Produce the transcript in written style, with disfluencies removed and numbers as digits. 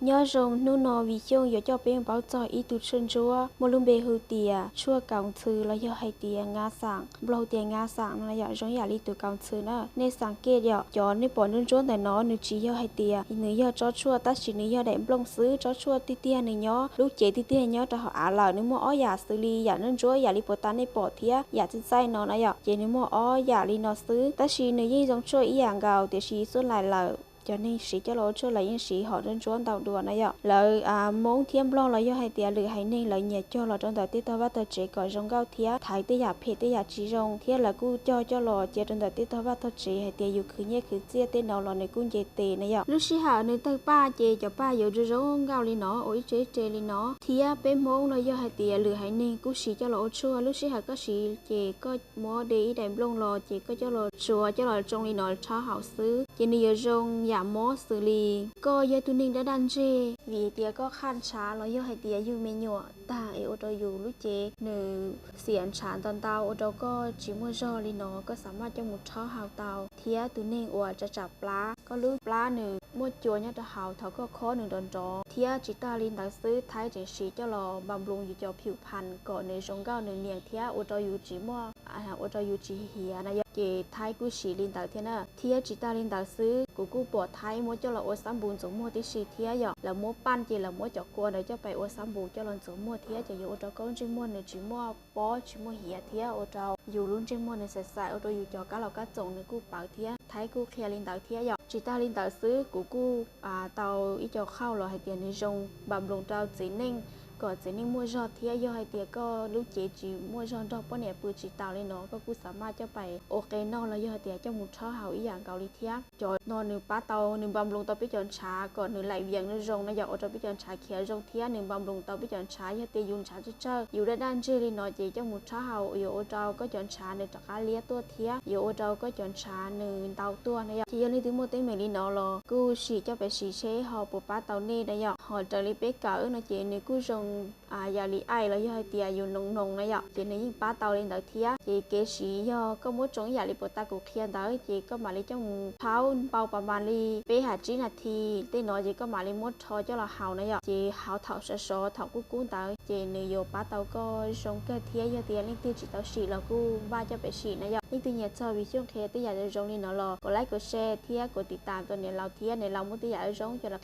nhớ rồng nu nọ vì chung giờ cho bên bảo cho ý tụ chân chúa một lúc bề hư tìa chua còng thư là do hay tìa ngã sảng bao tìa ngã sảng là do giống nhà lý tụ còng thư nữa nên sáng kia giờ cho nên bỏ nên trốn tại nó nên chỉ do hay tìa nên giờ cho chua ta chỉ nên giờ để bông xứ cho chua tì tia nên nhớ lúc chế tì tia nhớ cho họ à là nên mua ó giả xử lý giả nên chúa giả lý bỏ ta nên bỏ thía giả chân say nó này giờ chế nên mua ó giả lý nó xứ ta chỉ nên như giống chua ý dạng gạo thì chỉ xuất lại là cho nên sĩ cho lỗ cho lại những sĩ họ trên chuan tàu đùa này ạ lợi muốn thiêm lo là do hai tia lừa hay nên lợi nhẹ cho là trong tàu tết tàu bắt tàu chế gọi rong cao thía thái tê giả phê tê giả chỉ rong thía là cu cho lò chế trong tàu tết tàu bắt tàu chế hai tia dù khứ nhẹ khứ chia tên nào lò này cũng chế tê này ạ lúc sĩ hạ nơi tây ba chế cho ba dù cho rong cao li nó ôi chế li nó thía bé muốn là do hai tia lừa hay nên cũng sĩ cho lỗ chua lúc sĩ hạ có sĩ chế có mua để đem lông lò chế có cho lò chua cho lò trong li nó cho hảo xứ chế này rong mó xử lý có giờ tụi mình đã đan chê vì tia có khănช้าแล้วgiờให้เตียอยู่เมนูตาเอโอโตอยู่รู้เจหนึ่งเสียนฉานตอนเตาโอโตก็จิมัวจอลีเนาะก็สามารถจะหมุดช้อหาวเตาเทียตัวเน่งอวดจะจับปลาก็รู้ปลาหนึ่งมัวจัวเนี่ยจะหาวเขาก็ข้อหนึ่งโดนจอเทียจิตาลินตักซื้อไทยเจสีเจ้ารอบำรุงอยู่เจ้าผิวพรรณก่อนในชงเก้าหนึ่งเนียงเทียโอโตอยู่จิมัวโอโตอยู่จีเฮียนะเจไทยกูสีลินตักเทียน่ะเทียจิตาลินตักซื้อกูปวดไทยมัวcho là ô sắm bùn giống mua tí xì thía giờ là mua pan chỉ là mua chọc cua để cho phải ô sắm bùn cho lần giống mua thía chỉ ô trâu con trên mua này chỉ mua bó chỉ mua hìa thía ô trâu dù luôn trên mua này sạch ô trâu dù cho cá lò cá trộn này cu bảo thía thấy cu khe lên tàu thía giờ chỉ ta lên tàu xứ của cu tàu ít cho khao là hay tiền này rong bầm lồng trâu chỉ nênก็จะนี่มัวจอดเทียย่อให้เตียก็ลูกเจจีมัวจอดดอกป้อเนี่ยปืนจีตาวเลยเนาะก็กูสามารถจะไปโอเคนอนแล้วย่อให้เตียเจ้าหมูช่อเห่าอีอย่างเกาหลีเทียจอดนอนหนึ่งป้าเตาหนึ่งบำรุงเตาพิจารณาก่อนหนึ่งไหลเวียงหนึ่งรงนะอย่าเอาเตาพิจารณาเขียวรงเทียหนึ่งบำรุงเตาพิจารณาย่อเตียยุนชาเจ้าอยู่ด้านชื่อเลยเนาะเจเจ้าหมูช่อเห่าอยู่โอเจ้าก็จอนชาหนึ่งจากการเลี้ยตัวเทียอยู่โอเจ้าก็จอนชาหนึ่งเตาตัวนะอย่าที่ยันนี่ถึงโมเต้เมลีเนาะรอกูฉีเจ้าไปฉีเช่หอปูป้าเตาเน่นะอย่าหอจะรีบไปเก่าเนาะเจนี่กูรงยาลีไอแล้วย่อให้เตียอยู่นงนะอย่าเจนี่ยิ่งป้าเตาเล่นเตาเทียเจเกสีย่อก็มุดจงยาลีปตากูเคียนเตาเจก็มาลีเจ้าเท้าเบาประมาณลีไปหาจีนาทีเต้นน้อยเจก็มาลีมุดทอเจ้าละเฮานะอย่าเจเฮาเถาเสอเถากู้เตาเจเนยโยป้าเตาก็ชงเกเทียย่อเตียลิงตีจีเตาสีแล้วกูบ้าจะไปสีนะอย่าลิงตีเนี่ยชอบวิช่วงเทตีอยากจะจงนี่เนาะรอกดไลค์กดแชร์เทียกดติดตามตัวเนี่ยเราเทียในเรามุดตีอยากจะจงจนละ